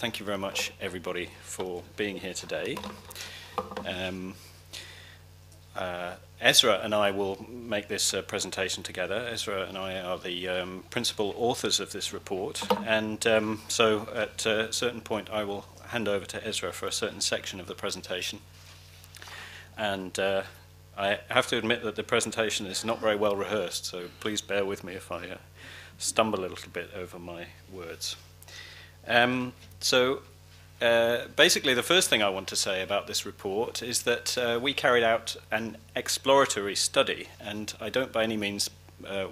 thank you very much, everybody, for being here today. Ezra and I will make this presentation together. Ezra and I are the principal authors of this report, and so at a certain point I will hand over to Ezra for a certain section of the presentation. And I have to admit that the presentation is not very well rehearsed, so please bear with me if I stumble a little bit over my words. Basically, the first thing I want to say about this report is that we carried out an exploratory study, and I don't by any means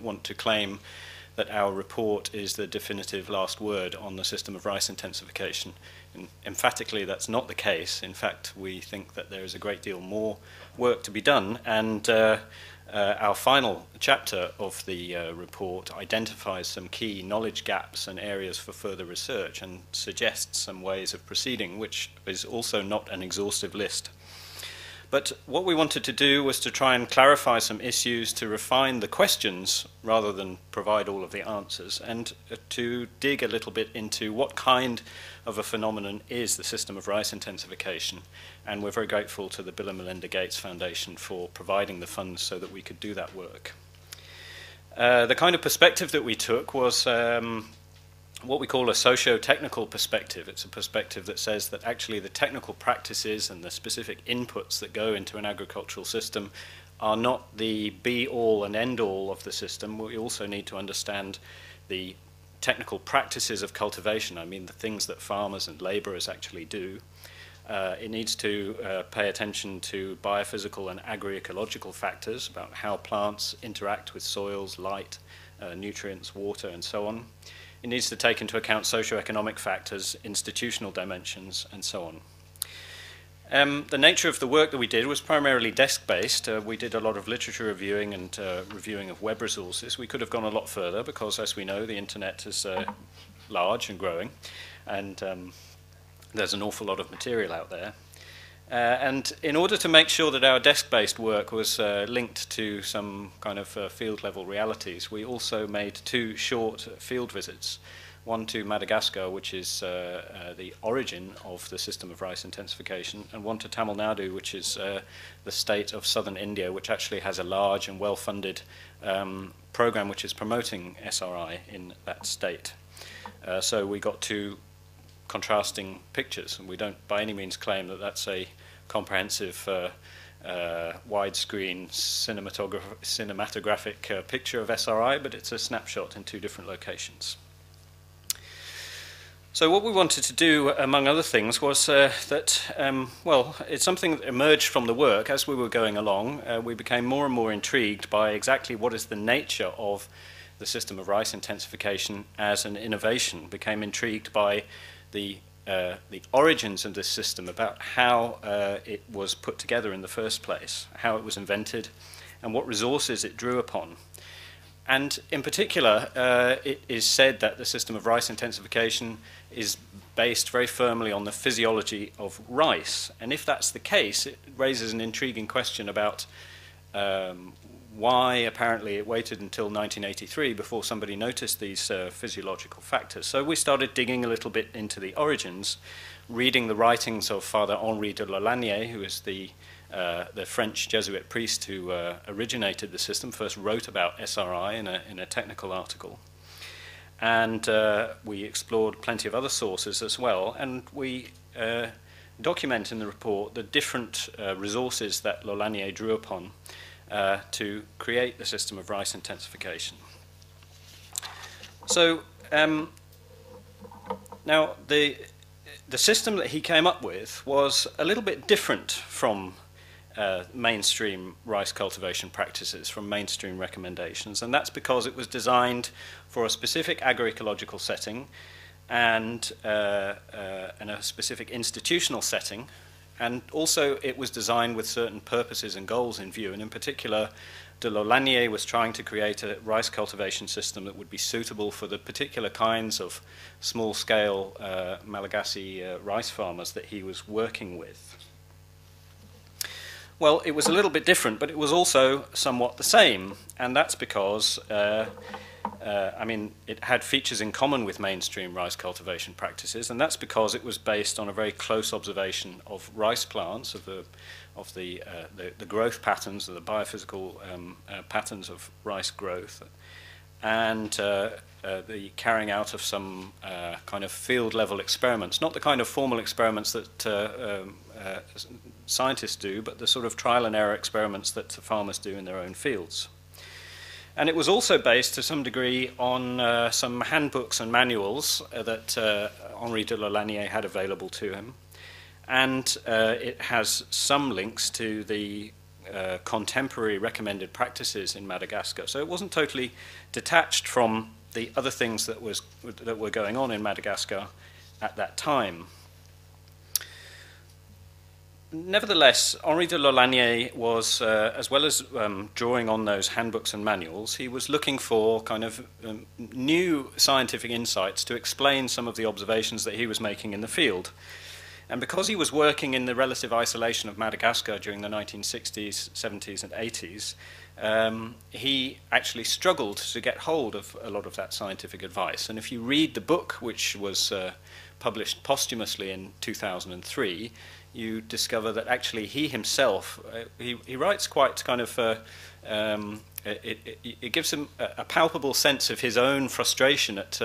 want to claim that our report is the definitive last word on the system of rice intensification. And emphatically, that's not the case. In fact, we think that there is a great deal more work to be done, and our final chapter of the report identifies some key knowledge gaps and areas for further research and suggests some ways of proceeding, which is also not an exhaustive list. But what we wanted to do was to try and clarify some issues, to refine the questions rather than provide all of the answers, and to dig a little bit into what kind of a phenomenon is the system of rice intensification. And we're very grateful to the Bill and Melinda Gates Foundation for providing the funds so that we could do that work. The kind of perspective that we took was what we call a socio-technical perspective. It's a perspective that says that actually the technical practices and the specific inputs that go into an agricultural system are not the be-all and end-all of the system. We also need to understand the technical practices of cultivation, I mean the things that farmers and labourers actually do. It needs to pay attention to biophysical and agroecological factors about how plants interact with soils, light, nutrients, water, and so on. It needs to take into account socio-economic factors, institutional dimensions, and so on. The nature of the work that we did was primarily desk-based. We did a lot of literature reviewing and reviewing of web resources. We could have gone a lot further because, as we know, the internet is large and growing, and there's an awful lot of material out there. And in order to make sure that our desk-based work was linked to some kind of field-level realities, we also made two short field visits, one to Madagascar, which is the origin of the system of rice intensification, and one to Tamil Nadu, which is the state of southern India, which actually has a large and well-funded program which is promoting SRI in that state. So we got two contrasting pictures, and we don't by any means claim that that's a comprehensive widescreen cinematographic picture of SRI, but it's a snapshot in two different locations. So what we wanted to do, among other things, was well, it's something that emerged from the work as we were going along. We became more and more intrigued by exactly what is the nature of the system of rice intensification as an innovation, became intrigued by the origins of this system, about how it was put together in the first place, how it was invented, and what resources it drew upon. And in particular, it is said that the system of rice intensification is based very firmly on the physiology of rice. And if that's the case, it raises an intriguing question about why apparently it waited until 1983 before somebody noticed these physiological factors. So we started digging a little bit into the origins, reading the writings of Father Henri de Laulanier, who is the French Jesuit priest who originated the system, first wrote about SRI in a technical article. And we explored plenty of other sources as well, and we document in the report the different resources that Laulanier drew upon to create the system of rice intensification. So now the system that he came up with was a little bit different from mainstream rice cultivation practices, from mainstream recommendations, and that's because it was designed for a specific agroecological setting and a specific institutional setting. And also it was designed with certain purposes and goals in view, and in particular de Laulanier was trying to create a rice cultivation system that would be suitable for the particular kinds of small-scale Malagasy rice farmers that he was working with. Well, it was a little bit different, but it was also somewhat the same, and that's because I mean, it had features in common with mainstream rice cultivation practices, and that's because it was based on a very close observation of rice plants, of the growth patterns, of the biophysical patterns of rice growth, and the carrying out of some kind of field-level experiments, not the kind of formal experiments that scientists do, but the sort of trial-and-error experiments that farmers do in their own fields. And it was also based to some degree on some handbooks and manuals that Henri de Laulanier had available to him. And it has some links to the contemporary recommended practices in Madagascar. So it wasn't totally detached from the other things that were going on in Madagascar at that time. Nevertheless, Henri de Laulanier was, as well as drawing on those handbooks and manuals, he was looking for kind of new scientific insights to explain some of the observations that he was making in the field. And because he was working in the relative isolation of Madagascar during the 1960s, 70s, and 80s, he actually struggled to get hold of a lot of that scientific advice. And if you read the book, which was published posthumously in 2003, you discover that actually he himself, he writes quite kind of, it gives him a palpable sense of his own frustration at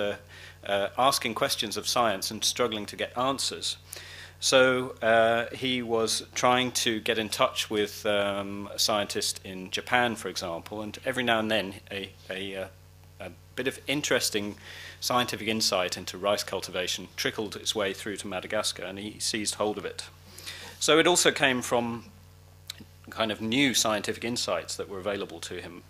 asking questions of science and struggling to get answers. So he was trying to get in touch with a scientist in Japan, for example, and every now and then a bit of interesting scientific insight into rice cultivation trickled its way through to Madagascar, and he seized hold of it. So it also came from kind of new scientific insights that were available to him.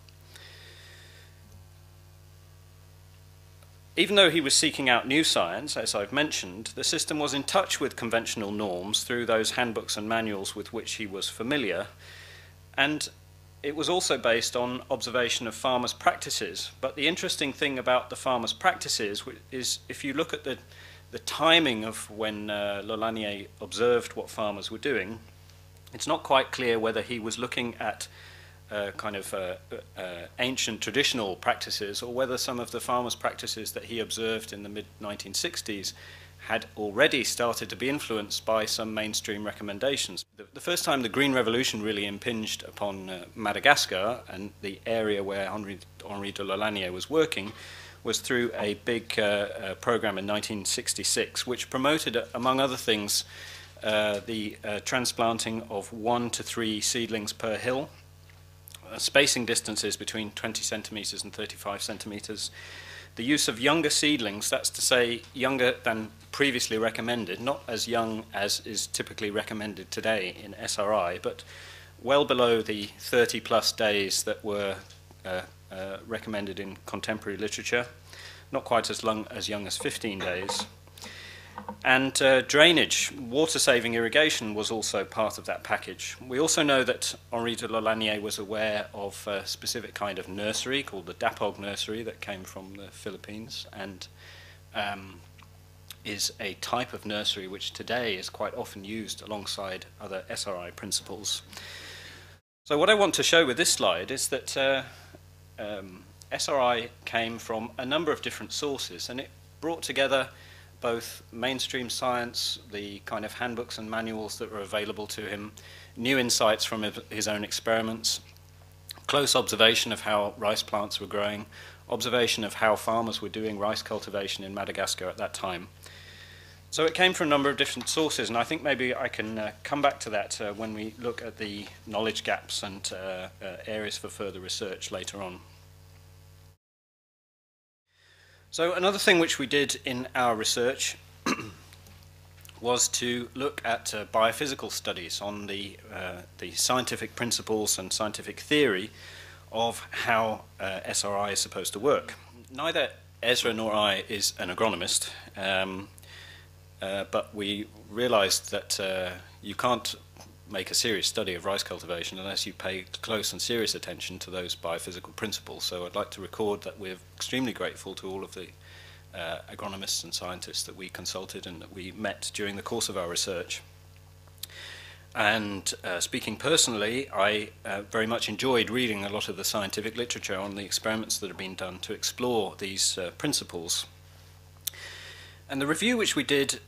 Even though he was seeking out new science, as I've mentioned, the system was in touch with conventional norms through those handbooks and manuals with which he was familiar, and it was also based on observation of farmers' practices. But the interesting thing about the farmers' practices is if you look at the timing of when Laulanier observed what farmers were doing, it's not quite clear whether he was looking at kind of ancient traditional practices or whether some of the farmers' practices that he observed in the mid-1960s had already started to be influenced by some mainstream recommendations. The first time the Green Revolution really impinged upon Madagascar and the area where Henri de Laulanier was working was through a big program in 1966, which promoted, among other things, the transplanting of 1 to 3 seedlings per hill, spacing distances between 20 centimetres and 35 centimetres, the use of younger seedlings, that's to say younger than previously recommended, not as young as is typically recommended today in SRI, but well below the 30-plus days that were recommended in contemporary literature, not quite as young as 15 days. And drainage, water-saving irrigation was also part of that package. We also know that Henri de Laulanier was aware of a specific kind of nursery called the Dapog nursery that came from the Philippines and is a type of nursery which today is quite often used alongside other SRI principles. So what I want to show with this slide is that SRI came from a number of different sources, and it brought together both mainstream science, the kind of handbooks and manuals that were available to him, new insights from his own experiments, close observation of how rice plants were growing, observation of how farmers were doing rice cultivation in Madagascar at that time. So it came from a number of different sources, and I think maybe I can come back to that when we look at the knowledge gaps and areas for further research later on. So another thing which we did in our research was to look at biophysical studies on the scientific principles and scientific theory of how SRI is supposed to work. Neither Ezra nor I is an agronomist, but we realized that you can't make a serious study of rice cultivation unless you pay close and serious attention to those biophysical principles. So I'd like to record that we're extremely grateful to all of the agronomists and scientists that we consulted and that we met during the course of our research. And speaking personally, I very much enjoyed reading a lot of the scientific literature on the experiments that have been done to explore these principles. And the review which we did,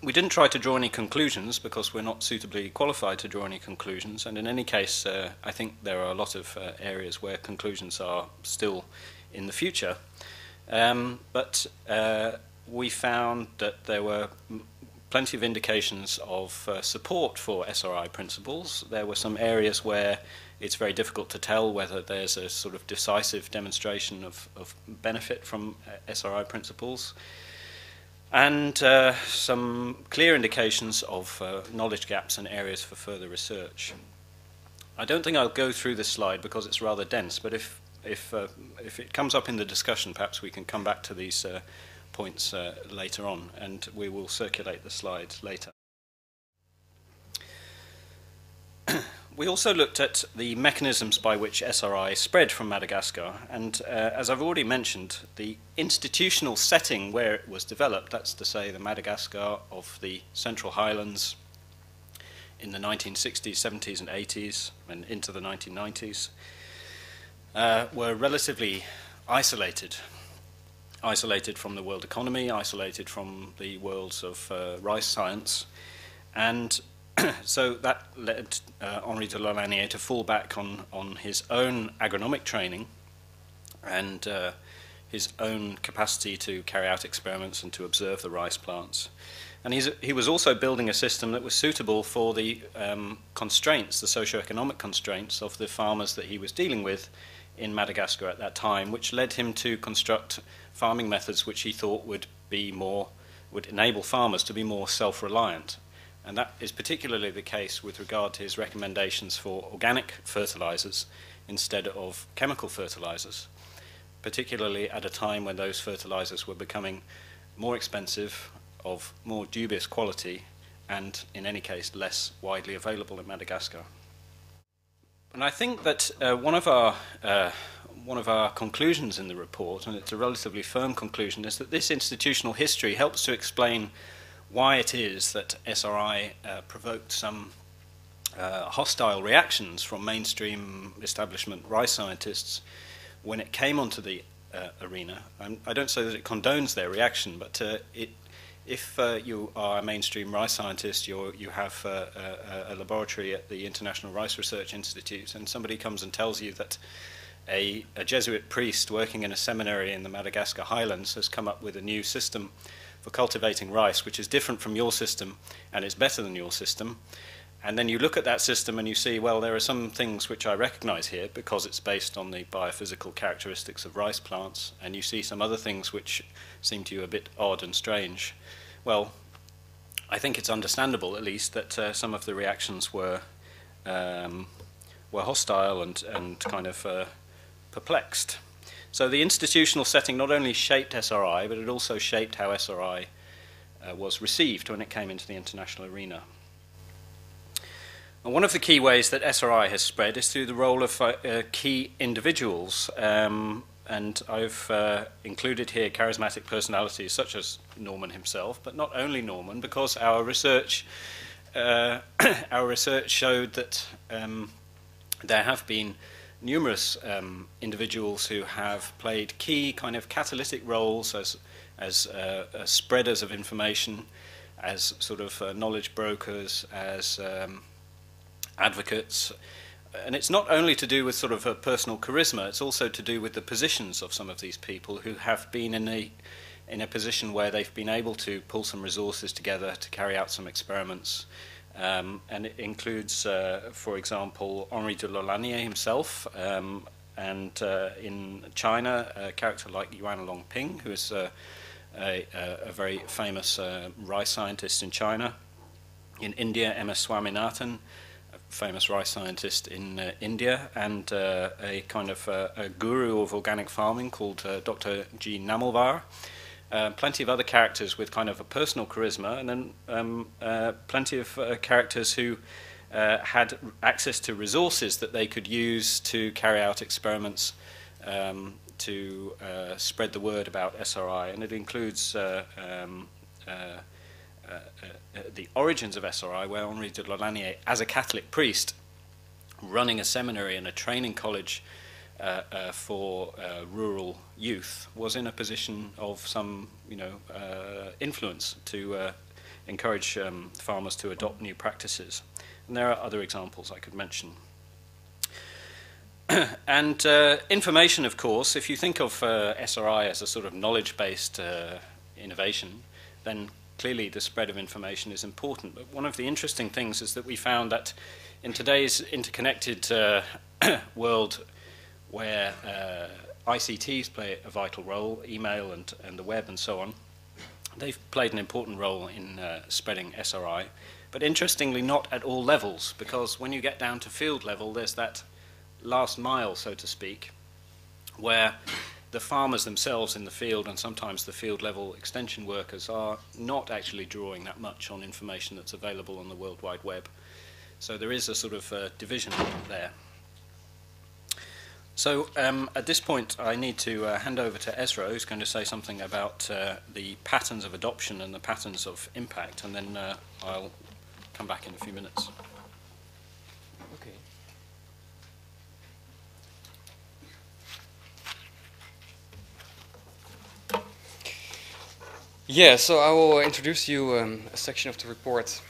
we didn't try to draw any conclusions because we're not suitably qualified to draw any conclusions. And in any case, I think there are a lot of areas where conclusions are still in the future. But we found that there were plenty of indications of support for SRI principles. There were some areas where it's very difficult to tell whether there's a sort of decisive demonstration of benefit from SRI principles. And some clear indications of knowledge gaps and areas for further research. I don't think I'll go through this slide because it's rather dense, but if it comes up in the discussion, perhaps we can come back to these points later on, and we will circulate the slides later. We also looked at the mechanisms by which SRI spread from Madagascar, and as I've already mentioned, the institutional setting where it was developed, that's to say the Madagascar of the Central Highlands in the 1960s, 70s and 80s and into the 1990s, were relatively isolated from the world economy, isolated from the worlds of rice science, and so that led Henri de Lalanier to fall back on his own agronomic training and his own capacity to carry out experiments and to observe the rice plants. And he was also building a system that was suitable for the constraints, the socioeconomic constraints of the farmers that he was dealing with in Madagascar at that time, which led him to construct farming methods which he thought would enable farmers to be more self-reliant. And that is particularly the case with regard to his recommendations for organic fertilizers instead of chemical fertilizers, particularly at a time when those fertilizers were becoming more expensive, of more dubious quality, and in any case less widely available in Madagascar. And I think that one of our conclusions in the report, and it's a relatively firm conclusion, is that this institutional history helps to explain why it is that SRI provoked some hostile reactions from mainstream establishment rice scientists when it came onto the arena. I don't say that it condones their reaction, but if you are a mainstream rice scientist, you have a laboratory at the International Rice Research Institute, and somebody comes and tells you that a Jesuit priest working in a seminary in the Madagascar highlands has come up with a new system for cultivating rice, which is different from your system and is better than your system. And then you look at that system and you see, well, there are some things which I recognize here because it's based on the biophysical characteristics of rice plants, and you see some other things which seem to you a bit odd and strange. Well, I think it's understandable, at least, that some of the reactions were hostile and kind of perplexed. So the institutional setting not only shaped SRI, but it also shaped how SRI was received when it came into the international arena. And one of the key ways that SRI has spread is through the role of key individuals. And I've included here charismatic personalities such as Norman himself, but not only Norman, because our research showed that there have been numerous individuals who have played key kind of catalytic roles as spreaders of information, as sort of knowledge brokers, as advocates. And it's not only to do with sort of a personal charisma, it's also to do with the positions of some of these people who have been in a position where they've been able to pull some resources together to carry out some experiments. And it includes, for example, Henri de Lalanier himself, and in China, a character like Yuan Longping, who is a very famous rice scientist in China. In India, M.S. Swaminathan, a famous rice scientist in India, and a kind of a guru of organic farming called Dr. G. Namalvar. Plenty of other characters with kind of a personal charisma, and then plenty of characters who had access to resources that they could use to carry out experiments to spread the word about SRI. And it includes the origins of SRI, where Henri de Lolanier, as a Catholic priest, running a seminary and a training college for rural youth, was in a position of some, influence to encourage farmers to adopt new practices. And there are other examples I could mention. And information, of course, if you think of SRI as a sort of knowledge-based innovation, then clearly the spread of information is important. But one of the interesting things is that we found that in today's interconnected world, where ICTs play a vital role, email and the web and so on, they've played an important role in spreading SRI. But interestingly, not at all levels, because when you get down to field level, there's that last mile, so to speak, where the farmers themselves in the field and sometimes the field level extension workers are not actually drawing that much on information that's available on the World Wide Web. So there is a sort of division there. So at this point I need to hand over to Ezra, who's going to say something about the patterns of adoption and the patterns of impact, and then I'll come back in a few minutes. Yeah, so I will introduce you a section of the report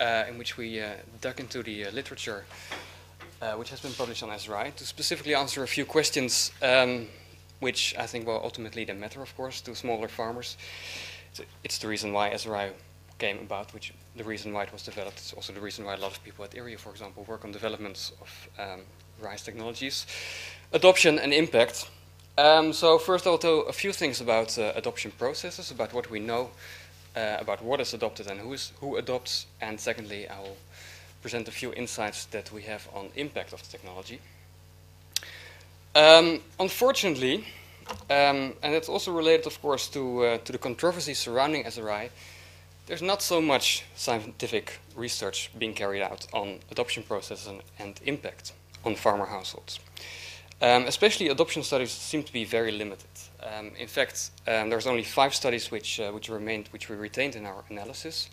in which we dug into the literature which has been published on SRI to specifically answer a few questions which I think will ultimately then matter, of course, to smaller farmers. It's the reason why SRI came about, the reason why it was developed. It's also the reason why a lot of people at Agrarian, for example, work on developments of rice technologies, adoption and impact. So first I'll tell a few things about adoption processes, about what we know about what is adopted and who adopts, and secondly I will present a few insights that we have on impact of the technology. Unfortunately, and it's also related of course to the controversy surrounding SRI, there's not so much scientific research being carried out on adoption processes and impact on farmer households. Especially adoption studies seem to be very limited. In fact, there's only 5 studies which we retained in our analysis,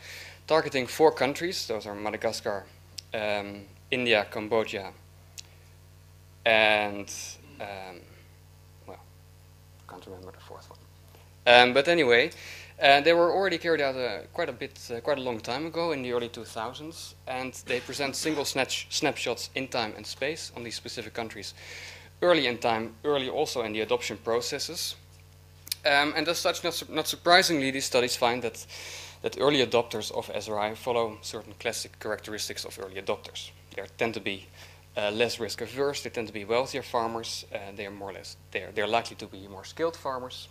targeting 4 countries. Those are Madagascar, India, Cambodia, and well, I can't remember the 4th one. But anyway, they were already carried out quite a long time ago, in the early 2000s, and they present single snapshots in time and space on these specific countries. Early in time, early also in the adoption processes. And as such, not surprisingly, these studies find that early adopters of SRI follow certain classic characteristics of early adopters. They tend to be less risk averse, they tend to be wealthier farmers, they are more or less, they're likely to be more skilled farmers.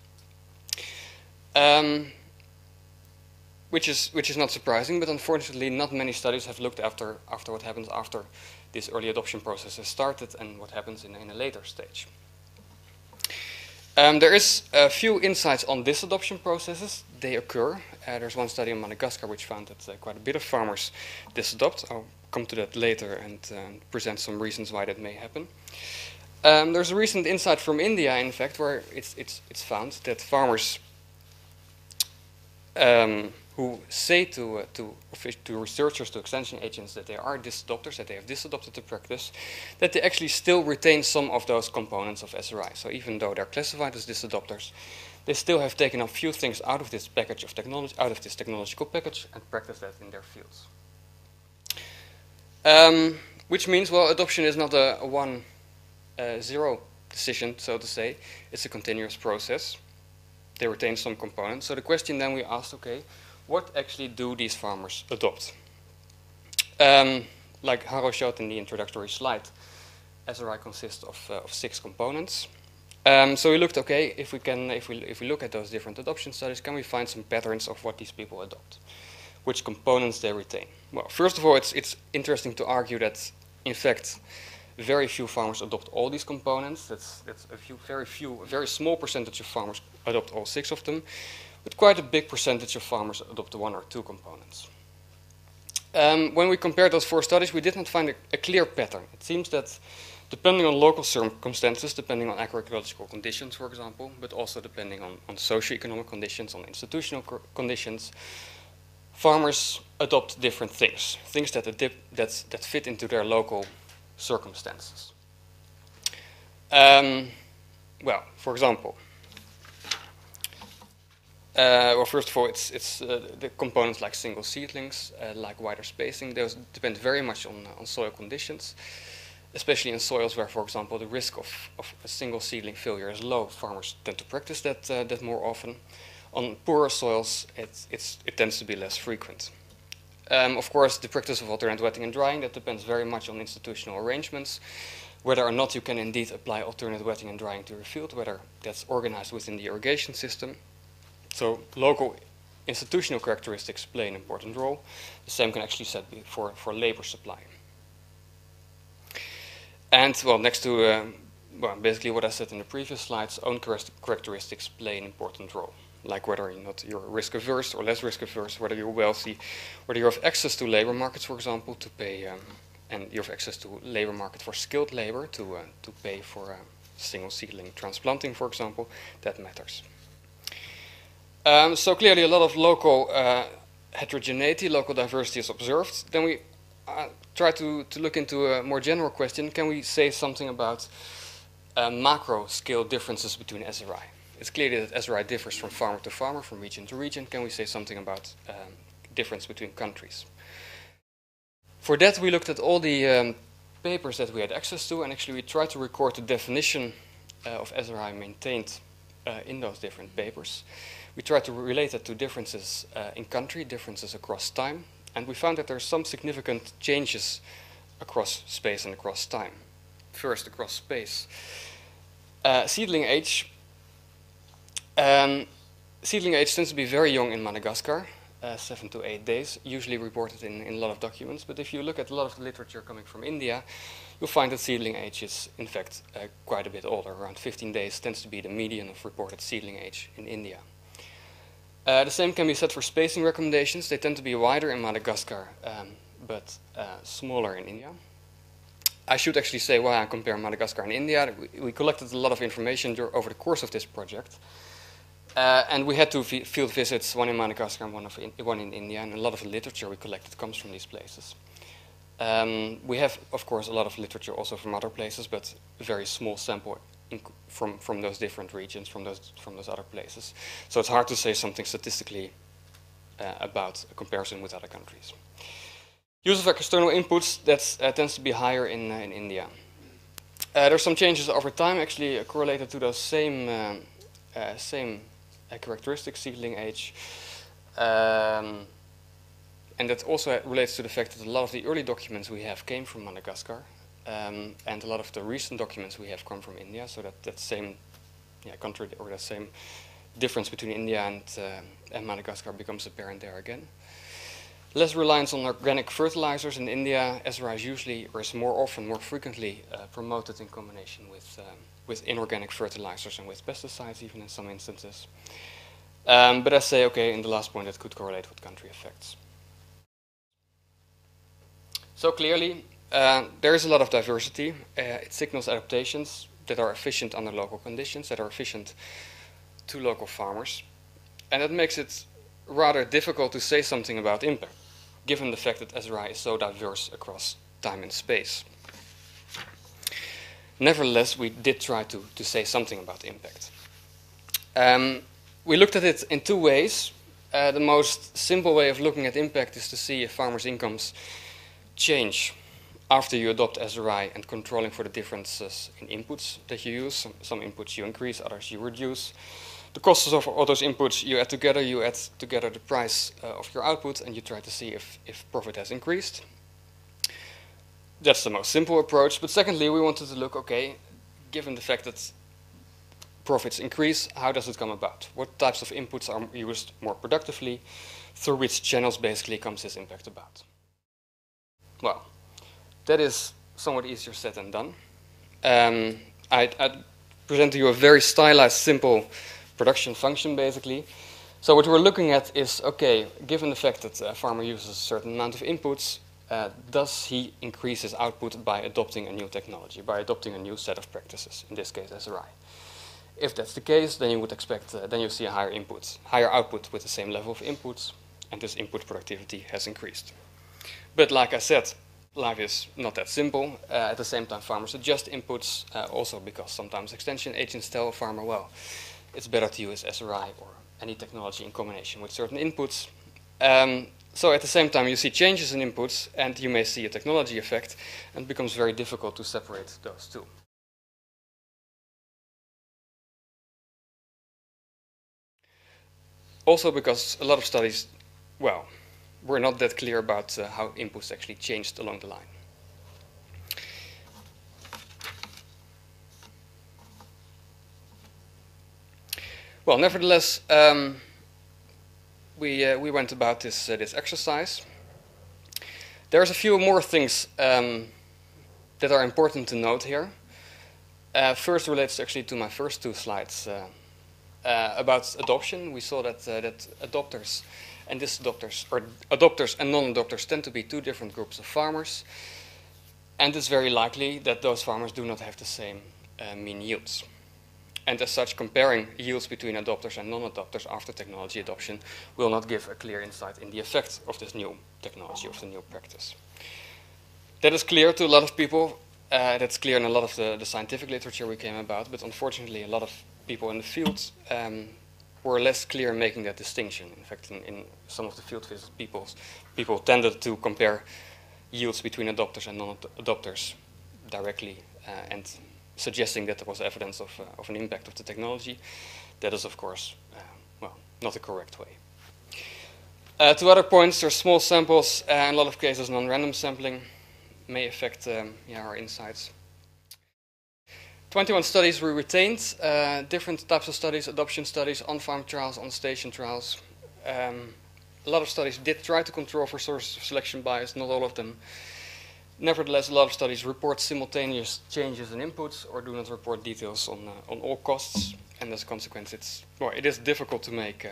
Which is not surprising, but unfortunately not many studies have looked after what happens after this early adoption process has started and what happens in a later stage. There is a few insights on disadoption processes. They occur. There's one study in Madagascar which found that quite a bit of farmers disadopt. I'll come to that later and present some reasons why that may happen. There's a recent insight from India, in fact, where it's found that farmers who say to researchers, to extension agents, that they are disadopters, that they have disadopted the practice, that they actually still retain some of those components of SRI. So even though they're classified as disadopters, they still have taken a few things out of this package of technology, out of this technological package, and practice that in their fields. Which means, well, adoption is not a 1-0 decision, so to say. It's a continuous process. They retain some components. So the question then we asked, okay, what actually do these farmers adopt? Like Haro showed in the introductory slide, SRI consists of 6 components. So we looked, okay, if we look at those different adoption studies, can we find some patterns of what these people adopt? Which components they retain? Well, first of all, it's interesting to argue that, in fact, very few farmers adopt all these components. That's a very small percentage of farmers adopt all 6 of them, but quite a big percentage of farmers adopt 1 or 2 components. When we compared those 4 studies, we did not find a clear pattern. It seems that depending on local circumstances, depending on agroecological conditions, for example, but also depending on socioeconomic conditions, on institutional conditions, farmers adopt different things that fit into their local circumstances. Well, for example, well, first of all, it's the components like single seedlings, like wider spacing. Those depend very much on soil conditions, especially in soils where, for example, the risk of a single seedling failure is low. Farmers tend to practice that more often. On poorer soils, it tends to be less frequent. Of course, the practice of alternate wetting and drying, that depends very much on institutional arrangements, whether or not you can indeed apply alternate wetting and drying to your field, whether that's organized within the irrigation system. So local institutional characteristics play an important role. The same can actually be said for labor supply. And, well, next to well, basically what I said in the previous slides, own characteristics play an important role. Like whether or not you're risk averse or less risk averse, whether you're wealthy, whether you have access to labor markets, for example, to pay, and you have access to labor market for skilled labor to pay for single seedling transplanting, for example, that matters. So clearly a lot of local heterogeneity, local diversity is observed. Then we try to look into a more general question. Can we say something about macro scale differences between SRI? It's clear that SRI differs from farmer to farmer, from region to region. Can we say something about difference between countries? For that, we looked at all the papers that we had access to, and actually we tried to record the definition of SRI maintained in those different papers. We tried to relate it to differences in country, differences across time, and we found that there are some significant changes across space and across time. First, across space. Seedling age. Seedling age tends to be very young in Madagascar, 7 to 8 days, usually reported in a lot of documents. But if you look at a lot of the literature coming from India, you'll find that seedling age is, in fact, quite a bit older. Around 15 days tends to be the median of reported seedling age in India. The same can be said for spacing recommendations. They tend to be wider in Madagascar, but smaller in India. I should actually say why I compare Madagascar and India. We collected a lot of information over the course of this project. And we had two field visits, one in Madagascar and one in India, and a lot of the literature we collected comes from these places. We have, of course, a lot of literature also from other places, but a very small sample from those different regions, from those other places. So it's hard to say something statistically about a comparison with other countries. Use of external inputs, that tends to be higher in India. There's some changes over time, actually correlated to those same characteristics, seedling age. And that also relates to the fact that a lot of the early documents we have came from Madagascar, and a lot of the recent documents we have come from India, so that same country or that same difference between India and Madagascar becomes apparent there again. Less reliance on organic fertilizers in India. SRI is usually, or is more often, more frequently promoted in combination with inorganic fertilizers and with pesticides, even in some instances. But I say, okay, in the last point, that could correlate with country effects. So clearly, there is a lot of diversity. It signals adaptations that are efficient under local conditions, that are efficient to local farmers. And that makes it rather difficult to say something about impact, given the fact that SRI is so diverse across time and space. Nevertheless, we did try to say something about impact. We looked at it in two ways. The most simple way of looking at impact is to see if farmers' incomes change after you adopt SRI and controlling for the differences in inputs that you use. Some inputs you increase, others you reduce. The costs of all those inputs you add together the price of your output, and you try to see if profit has increased. That's the most simple approach. But secondly, we wanted to look, okay, given the fact that profits increase, how does it come about? What types of inputs are used more productively? Through which channels basically comes this impact about? Well, that is somewhat easier said than done. I present to you a very stylized, simple production function, basically. So what we're looking at is, okay, given the fact that a farmer uses a certain amount of inputs, does he increase his output by adopting a new technology, by adopting a new set of practices, in this case SRI? If that's the case, then you would expect, then you see a higher output with the same level of inputs. and this input productivity has increased. But like I said, life is not that simple. At the same time, farmers adjust inputs, also because sometimes extension agents tell a farmer, well, it's better to use Ezra or any technology in combination with certain inputs. So at the same time, you see changes in inputs, and you may see a technology effect, and it becomes very difficult to separate those two. Also because a lot of studies, well, were not that clear about how inputs actually changed along the line. Well, nevertheless, we went about this exercise. There's a few more things that are important to note here. First relates actually to my first two slides about adoption. We saw that adopters and disadopters, or adopters and non-adopters, tend to be two different groups of farmers, and it's very likely that those farmers do not have the same mean yields. And as such, comparing yields between adopters and non-adopters after technology adoption will not give a clear insight in the effect of this new technology, of the new practice. That is clear to a lot of people. That's clear in a lot of the scientific literature we came about, but unfortunately a lot of people in the field were less clear in making that distinction. In fact, in some of the field visits, people tended to compare yields between adopters and non-adopters directly and suggesting that there was evidence of an impact of the technology. That is, of course, well, not the correct way. To other points, there are small samples, in a lot of cases non-random sampling may affect our insights. 21 studies were retained, different types of studies, adoption studies, on-farm trials, on-station trials. A lot of studies did try to control for sources of selection bias, not all of them. Nevertheless, a lot of studies report simultaneous changes in inputs or do not report details on all costs, and as a consequence, it is difficult to make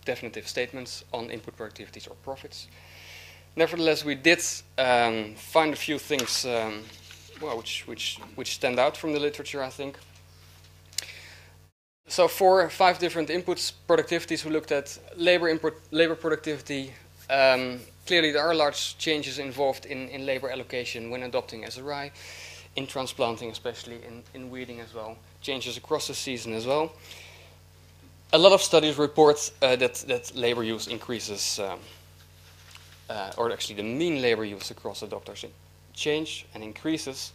definitive statements on input productivities or profits. Nevertheless, we did find a few things which stand out from the literature, I think. So for 5 different inputs productivities, we looked at labor productivity. Clearly, there are large changes involved in labor allocation when adopting Ezra, in transplanting especially, in weeding as well, changes across the season as well. A lot of studies report that labor use increases, or actually the mean labor use across adopters change and increases.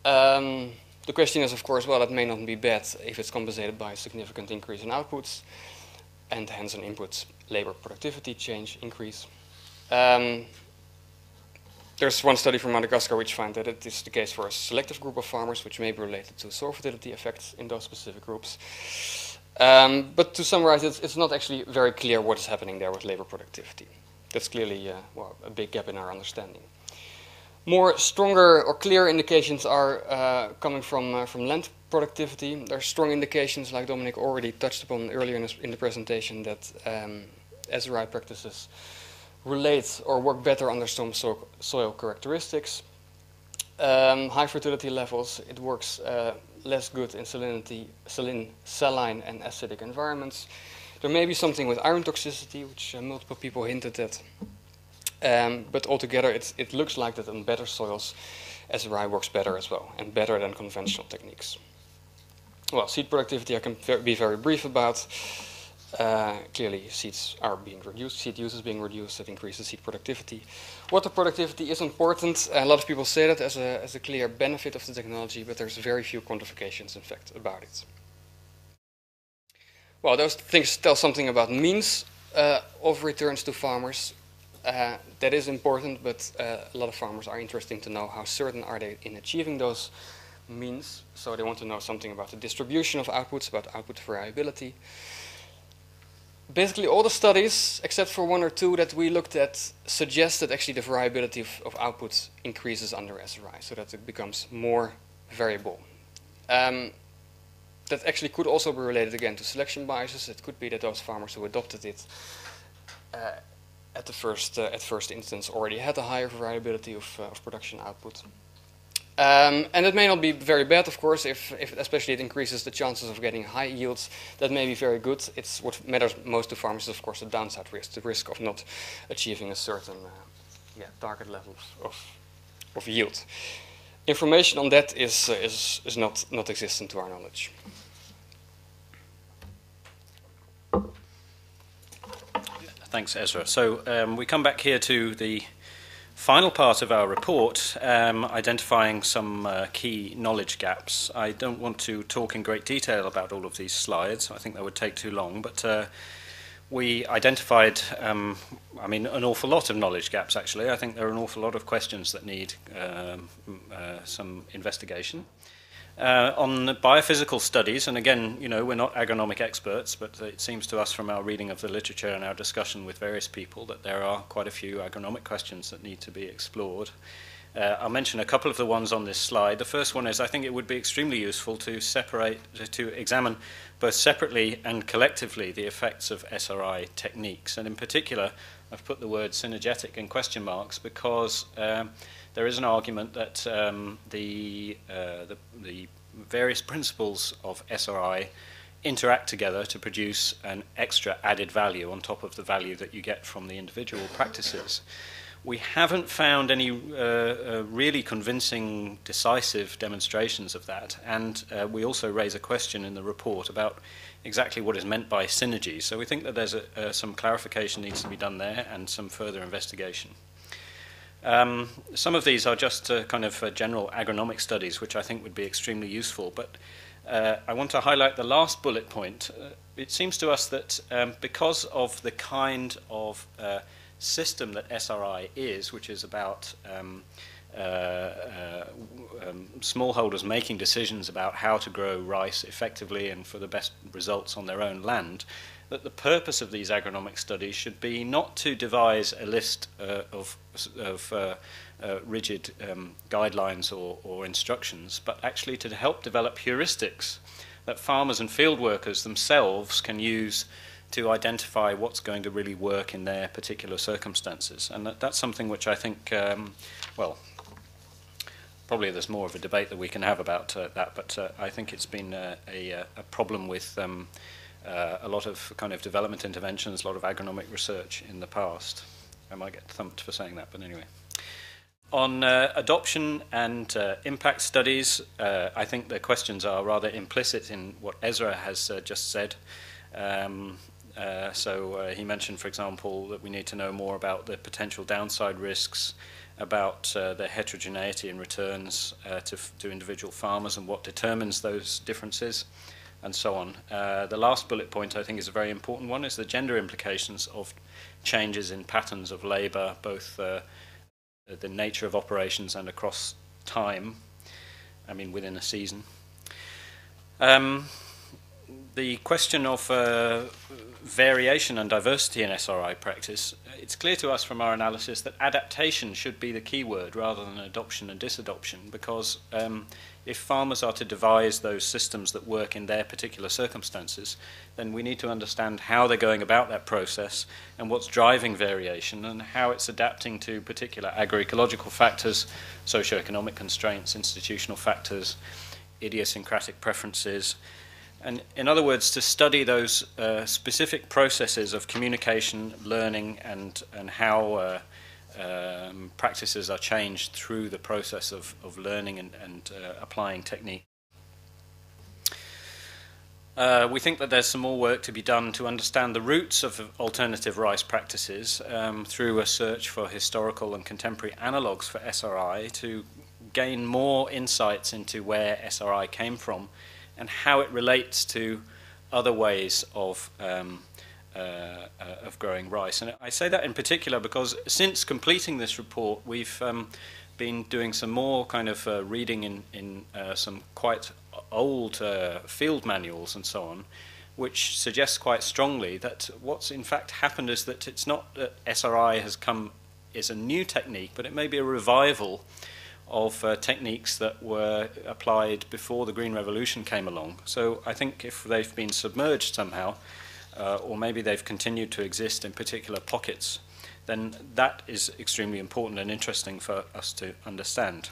The question is, of course, well, it may not be bad if it's compensated by a significant increase in outputs, and hence an input labor productivity change increase. There's one study from Madagascar which finds that it is the case for a selective group of farmers, which may be related to soil fertility effects in those specific groups. But to summarize, it's not actually very clear what is happening there with labor productivity. That's clearly a big gap in our understanding. More stronger or clear indications are coming from land productivity. There are strong indications, like Dominic already touched upon earlier in the presentation, that Ezra practices relate or work better under some soil characteristics. High fertility levels, it works less good in saline and acidic environments. There may be something with iron toxicity, which multiple people hinted at. But altogether, it looks like that on better soils, Ezra works better as well, and better than conventional techniques. Well, seed productivity I can be very brief about. Clearly, seeds are being reduced, seed use is being reduced, that increases seed productivity. Water productivity is important. A lot of people say that as a clear benefit of the technology, but there's very few quantifications, in fact, about it. Well, those things tell something about means of returns to farmers. That is important, but a lot of farmers are interested to know how certain are they in achieving those means. So they want to know something about the distribution of outputs, about output variability. Basically, all the studies, except for 1 or 2 that we looked at, suggest that actually the variability of outputs increases under Ezra, so that it becomes more variable. That actually could also be related again to selection biases. It could be that those farmers who adopted it at first instance already had a higher variability of production output. And it may not be very bad, of course, if especially it increases the chances of getting high yields. That may be very good. It's what matters most to farmers is, of course, the downside risk, the risk of not achieving a certain target levels of yield. Information on that is not existent to our knowledge. Thanks, Ezra. So we come back here to the final part of our report, identifying some key knowledge gaps. I don't want to talk in great detail about all of these slides. I think that would take too long, but we identified, an awful lot of knowledge gaps, actually. I think there are an awful lot of questions that need some investigation. On biophysical studies, and again, we're not agronomic experts, but it seems to us from our reading of the literature and our discussion with various people that there are quite a few agronomic questions that need to be explored. I'll mention a couple of the ones on this slide. The first one is I think it would be extremely useful to examine both separately and collectively the effects of SRI techniques. And in particular, I've put the word synergetic in question marks because there is an argument that the various principles of SRI interact together to produce an extra added value on top of the value that you get from the individual practices. We haven't found any really convincing, decisive demonstrations of that, and we also raise a question in the report about exactly what is meant by synergy. So we think that there's some clarification needs to be done there and some further investigation. Some of these are just general agronomic studies, which I think would be extremely useful, but I want to highlight the last bullet point. It seems to us that because of the kind of system that SRI is, which is about smallholders making decisions about how to grow rice effectively and for the best results on their own land, that the purpose of these agronomic studies should be not to devise a list of rigid guidelines or instructions, but actually to help develop heuristics that farmers and field workers themselves can use to identify what's going to really work in their particular circumstances. And that's something which I think, probably there's more of a debate that we can have about that, but I think it's been a problem with a lot of kind of development interventions, a lot of agronomic research in the past. I might get thumped for saying that, but anyway. On adoption and impact studies, I think the questions are rather implicit in what Ezra has just said. So he mentioned, for example, that we need to know more about the potential downside risks, about the heterogeneity in returns to individual farmers and what determines those differences, and so on. The last bullet point I think is a very important one, is the gender implications of changes in patterns of labour, both the nature of operations and across time, within a season. The question of variation and diversity in SRI practice, it's clear to us from our analysis that adaptation should be the key word rather than adoption and disadoption, because if farmers are to devise those systems that work in their particular circumstances, then we need to understand how they're going about that process and what's driving variation and how it's adapting to particular agroecological factors, socioeconomic constraints, institutional factors, idiosyncratic preferences. And in other words, to study those specific processes of communication, learning, and how practices are changed through the process of learning and applying technique. We think that there's some more work to be done to understand the roots of alternative rice practices through a search for historical and contemporary analogues for SRI to gain more insights into where SRI came from and how it relates to other ways of growing rice. And I say that in particular because since completing this report, we've been doing some more kind of reading in some quite old field manuals and so on, which suggests quite strongly that what's in fact happened is that it's not that SRI has come is a new technique, but it may be a revival of techniques that were applied before the Green Revolution came along. So I think if they've been submerged somehow, or maybe they've continued to exist in particular pockets, then that is extremely important and interesting for us to understand.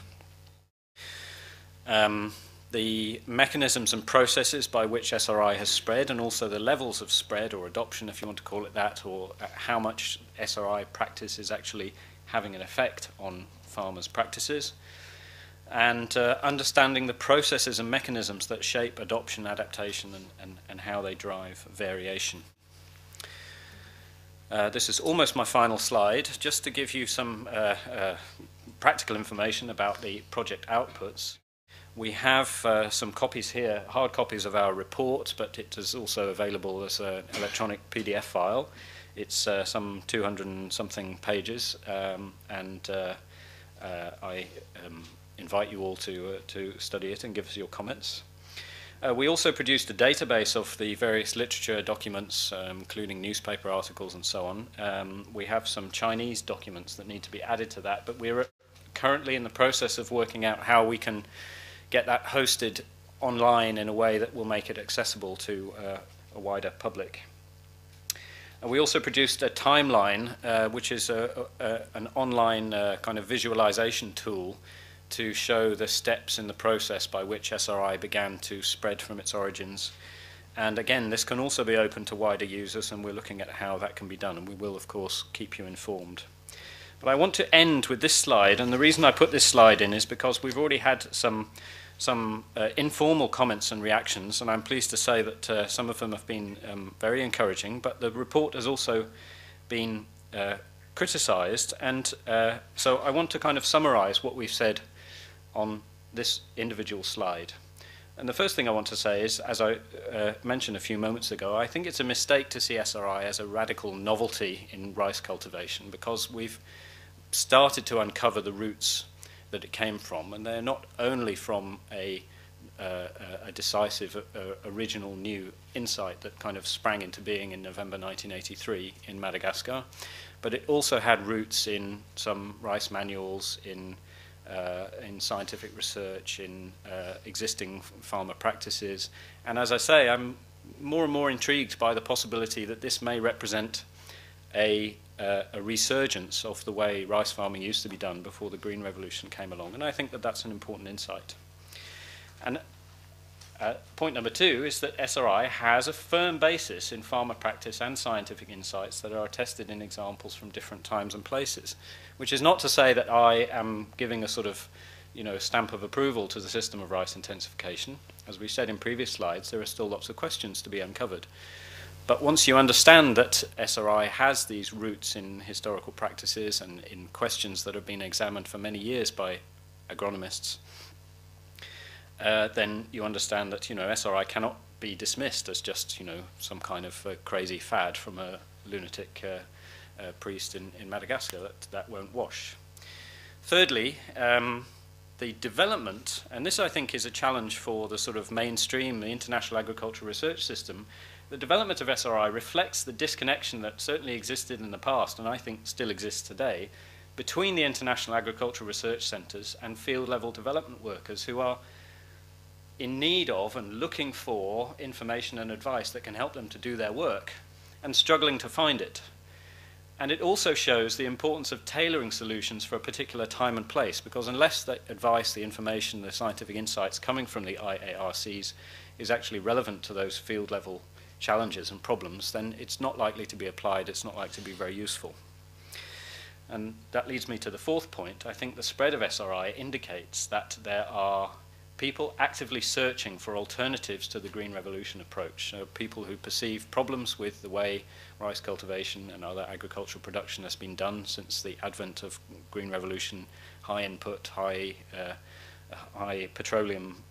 The mechanisms and processes by which SRI has spread, and also the levels of spread or adoption, if you want to call it that, or how much SRI practice is actually having an effect on farmers' practices, and understanding the processes and mechanisms that shape adoption, adaptation, and how they drive variation. This is almost my final slide, just to give you some practical information about the project outputs. We have some copies here, hard copies of our report, but it is also available as an electronic PDF file. It's some 200 and something pages, and I invite you all to study it and give us your comments. We also produced a database of the various literature documents, including newspaper articles and so on. We have some Chinese documents that need to be added to that, but we're currently in the process of working out how we can get that hosted online in a way that will make it accessible to a wider public. And we also produced a timeline, which is an online kind of visualization tool to show the steps in the process by which SRI began to spread from its origins. And again, this can also be open to wider users, and we're looking at how that can be done, and we will, of course, keep you informed. But I want to end with this slide, and the reason I put this slide in is because we've already had some informal comments and reactions, and I'm pleased to say that some of them have been very encouraging, but the report has also been criticised, and so I want to kind of summarise what we've said on this individual slide. And the first thing I want to say is, as I mentioned a few moments ago, I think it's a mistake to see SRI as a radical novelty in rice cultivation, because we've started to uncover the roots that it came from, and they're not only from a decisive, original new insight that kind of sprang into being in November 1983 in Madagascar, but it also had roots in some rice manuals, in scientific research, in existing farmer practices. And as I say, I'm more and more intrigued by the possibility that this may represent a resurgence of the way rice farming used to be done before the Green Revolution came along. And I think that that's an important insight. And point number two is that SRI has a firm basis in farmer practice and scientific insights that are tested in examples from different times and places, which is not to say that I am giving a sort of, stamp of approval to the system of rice intensification. As we said in previous slides, there are still lots of questions to be uncovered. But once you understand that SRI has these roots in historical practices and in questions that have been examined for many years by agronomists, then you understand that SRI cannot be dismissed as just some kind of crazy fad from a lunatic priest in Madagascar. That won't wash. Thirdly, the development, and this I think is a challenge for the sort of mainstream, the international agricultural research system. The development of SRI reflects the disconnection that certainly existed in the past, and I think still exists today, between the international agricultural research centres and field-level development workers who are in need of and looking for information and advice that can help them to do their work, and struggling to find it. And it also shows the importance of tailoring solutions for a particular time and place, because unless the advice, the information, the scientific insights coming from the IARCs is actually relevant to those field-level challenges and problems, then it's not likely to be applied, it's not likely to be very useful. And that leads me to the fourth point. I think the spread of SRI indicates that there are people actively searching for alternatives to the Green Revolution approach. So people who perceive problems with the way rice cultivation and other agricultural production has been done since the advent of Green Revolution, high input, high petroleum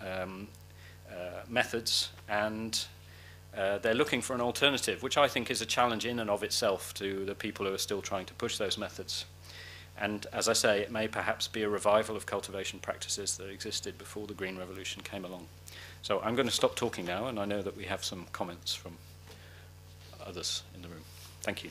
methods, and they're looking for an alternative, which I think is a challenge in and of itself to the people who are still trying to push those methods. And as I say, it may perhaps be a revival of cultivation practices that existed before the Green Revolution came along. So I'm going to stop talking now, and I know that we have some comments from others in the room. Thank you.